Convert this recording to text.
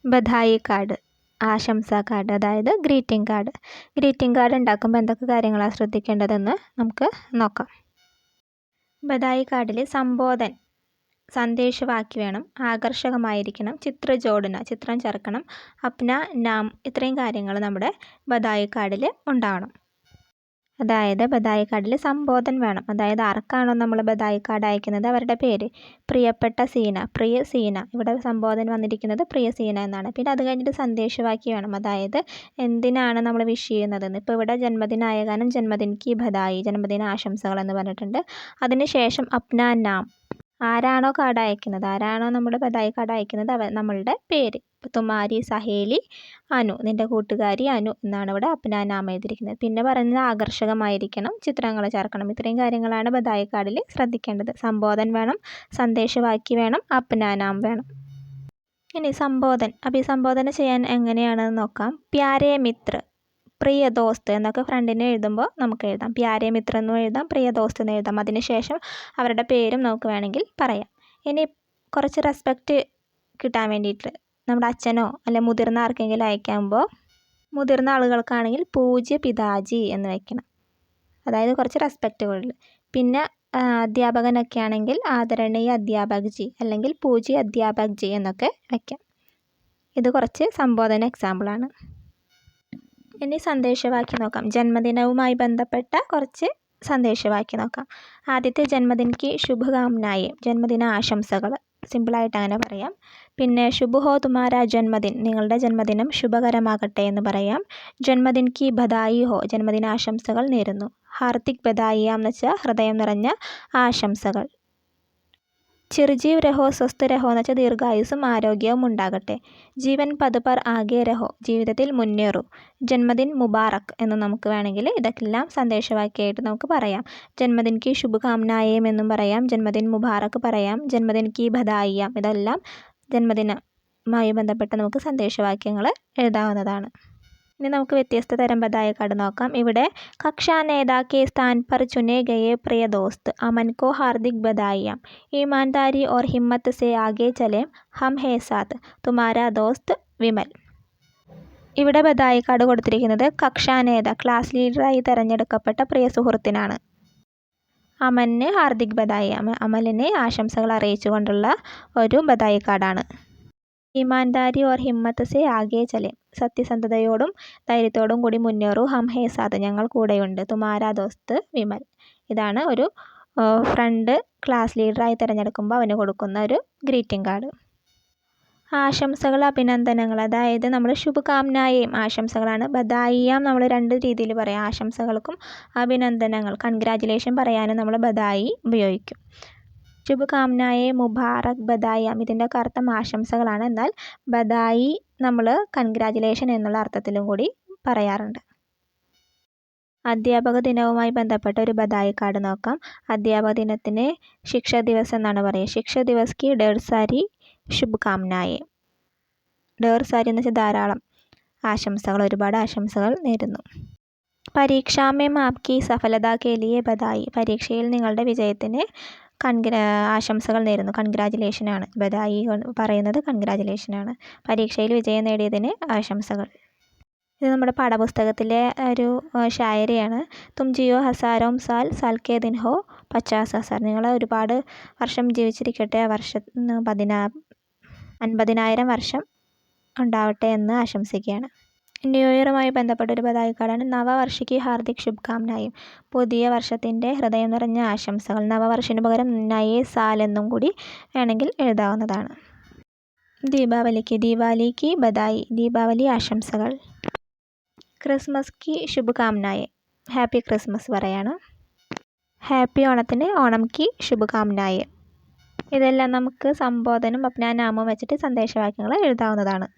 ബധായി card, ആശംസാ card, അതായത് greeting card. Greeting card ഉണ്ടാക്കുമ്പോൾ എന്തൊക്കെ കാര്യങ്ങളാണ് ശ്രദ്ധിക്കേണ്ടതെന്ന് നമുക്ക് നോക്കാം. ബധായി കാർഡിൽ സംബോധൻ, സന്ദേശവാക്യം വേണം, ആകർഷകമായിരിക്കണം, ചിത്രജോഡന, ചിത്രം ചേർക്കണം, അപ്ന നാം, ഇത്രയും കാര്യങ്ങൾ നമ്മുടെ ബധായി കാർഡിൽ ഉണ്ടാവണം. അതായത് ബധായി കാർഡിൽ സംബോധൻ വേണം, അതായത് ആർക്കാണോ നമ്മൾ ബധായി കാർഡ് അയക്കുന്നത് അവരുടെ പേര്. പ്രിയപ്പെട്ട സീന, പ്രിയ സീന, ഇവിടെ സംബോധന വന്നിരിക്കുന്നത് പ്രിയ സീന എന്നാണ്. പിന്നെ അത് കഴിഞ്ഞിട്ട് സന്ദേശവാക്യം വേണം, അതായത് എന്തിനാണ് നമ്മൾ വിഷ് ചെയ്യുന്നതെന്ന്. ഇപ്പോൾ ഇവിടെ ജന്മദിനായ ഗാനം ജന്മദിൻ കി ബധായി, ജന്മദിന ആശംസകൾ എന്ന് പറഞ്ഞിട്ടുണ്ട്. അതിനുശേഷം അപ്ന നാം, ആരാണോ കാർഡ് അയക്കുന്നത്, ആരാണോ നമ്മുടെ ബധായി കാർഡ് അയക്കുന്നത് നമ്മളുടെ പേര്. ഇപ്പോൾ തുമാരി സഹേലി അനു, നിൻ്റെ കൂട്ടുകാരി അനു എന്നാണ് ഇവിടെ അപ്ന നാം എഴുതിയിരിക്കുന്നത്. പിന്നെ പറയുന്നത് ആകർഷകമായിരിക്കണം, ചിത്രങ്ങൾ ചേർക്കണം. ഇത്രയും കാര്യങ്ങളാണ് ബധായി കാർഡിൽ ശ്രദ്ധിക്കേണ്ടത്. സംബോധൻ വേണം, സന്ദേശവാക്യം വേണം, അപ്ന നാം വേണം. ഇനി സംബോധൻ, അഭിസംബോധന ചെയ്യാൻ എങ്ങനെയാണെന്ന് നോക്കാം. പ്യാരേ മിത്ര, പ്രിയ ദോസ്ത് എന്നൊക്കെ ഫ്രണ്ടിനെ എഴുതുമ്പോൾ നമുക്ക് എഴുതാം. പ്യാരേ മിത്ര എന്നും എഴുതാം, പ്രിയ ദോസ്ത് എന്ന് എഴുതാം. അതിനുശേഷം അവരുടെ പേരും നമുക്ക് വേണമെങ്കിൽ പറയാം. ഇനി കുറച്ച് റെസ്പെക്റ്റ് കിട്ടാൻ വേണ്ടിയിട്ട് നമ്മുടെ അച്ഛനോ അല്ലെ മുതിർന്ന ആർക്കെങ്കിലും അയക്കുമ്പോൾ, മുതിർന്ന ആളുകൾക്കാണെങ്കിൽ പൂജ്യ പിതാജി എന്ന് വയ്ക്കണം, അതായത് കുറച്ച് റെസ്പെക്റ്റ് കൂടുതൽ. പിന്നെ അധ്യാപകനൊക്കെ ആണെങ്കിൽ ആദരണീയ അധ്യാപക് ജി അല്ലെങ്കിൽ പൂജ്യ അധ്യാപക് ജി എന്നൊക്കെ വയ്ക്കാം. ഇത് കുറച്ച് സംബോധന എക്സാമ്പിളാണ്. ഇനി സന്ദേശവാക്യം നോക്കാം. ജന്മദിനവുമായി ബന്ധപ്പെട്ട കുറച്ച് സന്ദേശവാക്യം നോക്കാം. ആദ്യത്തെ ജന്മദിൻ കി ശുഭകാമനായി, ജന്മദിന ആശംസകൾ, സിമ്പിളായിട്ട് അങ്ങനെ പറയാം. പിന്നെ ശുഭ ഹോ തുമാര ജന്മദിൻ, നിങ്ങളുടെ ജന്മദിനം ശുഭകരമാകട്ടെ എന്ന് പറയാം. ജന്മദിൻ കി ബധായി ഹോ, ജന്മദിന ആശംസകൾ നേരുന്നു. ഹാർദിക് ബധായിയാം എന്ന് വെച്ചാൽ ഹൃദയം നിറഞ്ഞ ആശംസകൾ. ചിർജീവ് രഹോ സ്വസ്ഥ രഹോ എന്ന് വെച്ചാൽ ദീർഘായുസ്സും ആരോഗ്യവും ഉണ്ടാകട്ടെ. ജീവൻ പദ് പർ ആകെ രഹോ, ജീവിതത്തിൽ മുന്നേറൂ. ജന്മദിൻ മുബാറക് എന്ന് നമുക്ക് വേണമെങ്കിൽ ഇതൊക്കെല്ലാം സന്ദേശവാക്യമായിട്ട് നമുക്ക് പറയാം. ജന്മദിൻ കി ശുഭകാമനായേം എന്നും പറയാം, ജന്മദിൻ മുബാറക് പറയാം, ജന്മദിൻ കി ബധായിയാം, ഇതെല്ലാം ജന്മദിനവുമായി ബന്ധപ്പെട്ട് നമുക്ക് സന്ദേശവാക്യങ്ങൾ എഴുതാവുന്നതാണ്. ഇനി നമുക്ക് വ്യത്യസ്ത തരം ബധായി കാർഡ് നോക്കാം. ഇവിടെ കക്ഷാ നേതാ കെ സ്ഥാൻ പർ ചുനെ ഗയെ പ്രിയ ദോസ്ത് അമൻ കോ ഹാർദിക് ബധായിയാം. ഈമാൻദാരി ഓർ ഹിമ്മത്ത് സെ ആകെ ചലേം ഹം ഹേ സാത്ത്, തുമാരാ ദോസ്ത് വിമൽ. ഇവിടെ ബധായി കാർഡ് കൊടുത്തിരിക്കുന്നത് കക്ഷാ നേത, ക്ലാസ് ലീഡറായി തിരഞ്ഞെടുക്കപ്പെട്ട പ്രിയ സുഹൃത്തിനാണ്. അമന് ഹാർദിക് ബധായി, അമലിനെ ആശംസകൾ അറിയിച്ചുകൊണ്ടുള്ള ഒരു ബധായി കാർഡാണ്. ഈമാൻദാരി ഓർ ഹിമ്മത്ത് സെ ആകെ ചലേം, സത്യസന്ധതയോടും ധൈര്യത്തോടും കൂടി മുന്നേറൂ. ഹം ഹേ സാത്ത്, ഞങ്ങൾ കൂടെയുണ്ട്. തുമാരാ ദോസ്ത് വിമൽ, ഇതാണ് ഒരു ഫ്രണ്ട് ക്ലാസ് ലീഡറായി തിരഞ്ഞെടുക്കുമ്പോൾ അവന് കൊടുക്കുന്ന ഒരു ഗ്രീറ്റിംഗ് കാർഡ്. ആശംസകൾ, അഭിനന്ദനങ്ങൾ, അതായത് നമ്മൾ ശുഭകാമനായേം ആശംസകളാണ്. ബധായിയാം നമ്മൾ രണ്ട് രീതിയിൽ പറയാം, ആശംസകൾക്കും അഭിനന്ദനങ്ങൾ കൺഗ്രാജുലേഷൻ പറയാനും നമ്മൾ ബധായി ഉപയോഗിക്കും. ശുഭകാമനായെ മുബാറക് ബധായിയാം, ഇതിൻ്റെ ഒക്കെ അർത്ഥം ആശംസകളാണ്. എന്നാൽ ബധായി നമ്മൾ കൺഗ്രാജുലേഷൻ എന്നുള്ള അർത്ഥത്തിലും കൂടി പറയാറുണ്ട്. അധ്യാപക ദിനവുമായി ബന്ധപ്പെട്ട ഒരു ബധായി കാർഡ് നോക്കാം. അധ്യാപക ദിനത്തിന് ശിക്ഷ ദിവസ് എന്നാണ് പറയുക. ശിക്ഷ ദിവസ് കി ഡേർ സാരി ശുഭകാമനായെ. ഡേർ സാരി എന്ന് വെച്ചാൽ ധാരാളം ആശംസകൾ, ഒരുപാട് ആശംസകൾ നേരുന്നു. പരീക്ഷാമേം ആപ്കി സഫലത കെ ലിയെ ബധായി, പരീക്ഷയിൽ നിങ്ങളുടെ വിജയത്തിന് ആശംസകൾ നേരുന്നു, കൺഗ്രാജുലേഷനാണ്. ബധായി പറയുന്നത് കൺഗ്രാജുലേഷനാണ്, പരീക്ഷയിൽ വിജയം നേടിയതിന് ആശംസകൾ. ഇത് നമ്മുടെ പാഠപുസ്തകത്തിലെ ഒരു ഷായരിയാണ്. തും ജിയോ ഹസാരോം സാൽ, സാൽ കെ ദിൻ ഹോ 50,000, നിങ്ങൾ ഒരുപാട് വർഷം ജീവിച്ചിരിക്കട്ടെ, 50,000 വർഷം ഉണ്ടാവട്ടെ എന്ന് ആശംസിക്കുകയാണ്. ന്യൂ ഇയറുമായി ബന്ധപ്പെട്ട ഒരു ബധായി കാർഡാണ്. നവവർഷിക്ക് ഹാർദിക് ശുഭകാമനായും, പുതിയ വർഷത്തിൻ്റെ ഹൃദയം നിറഞ്ഞ ആശംസകൾ. നവവർഷിന് പകരം നയേ സാൽ എന്നും കൂടി വേണമെങ്കിൽ എഴുതാവുന്നതാണ്. ദീപാവലിക്ക് ബധായി, ദീപാവലി ആശംസകൾ. ക്രിസ്മസ് കി ശുഭകാമനായെ, ഹാപ്പി ക്രിസ്മസ് പറയാണ്. ഹാപ്പി ഓണത്തിന് ഓണം കി ശുഭകാമനായെ. ഇതെല്ലാം നമുക്ക് സംബോധനം അപ്നാനാമം വെച്ചിട്ട് സന്ദേശവാക്യങ്ങൾ എഴുതാവുന്നതാണ്.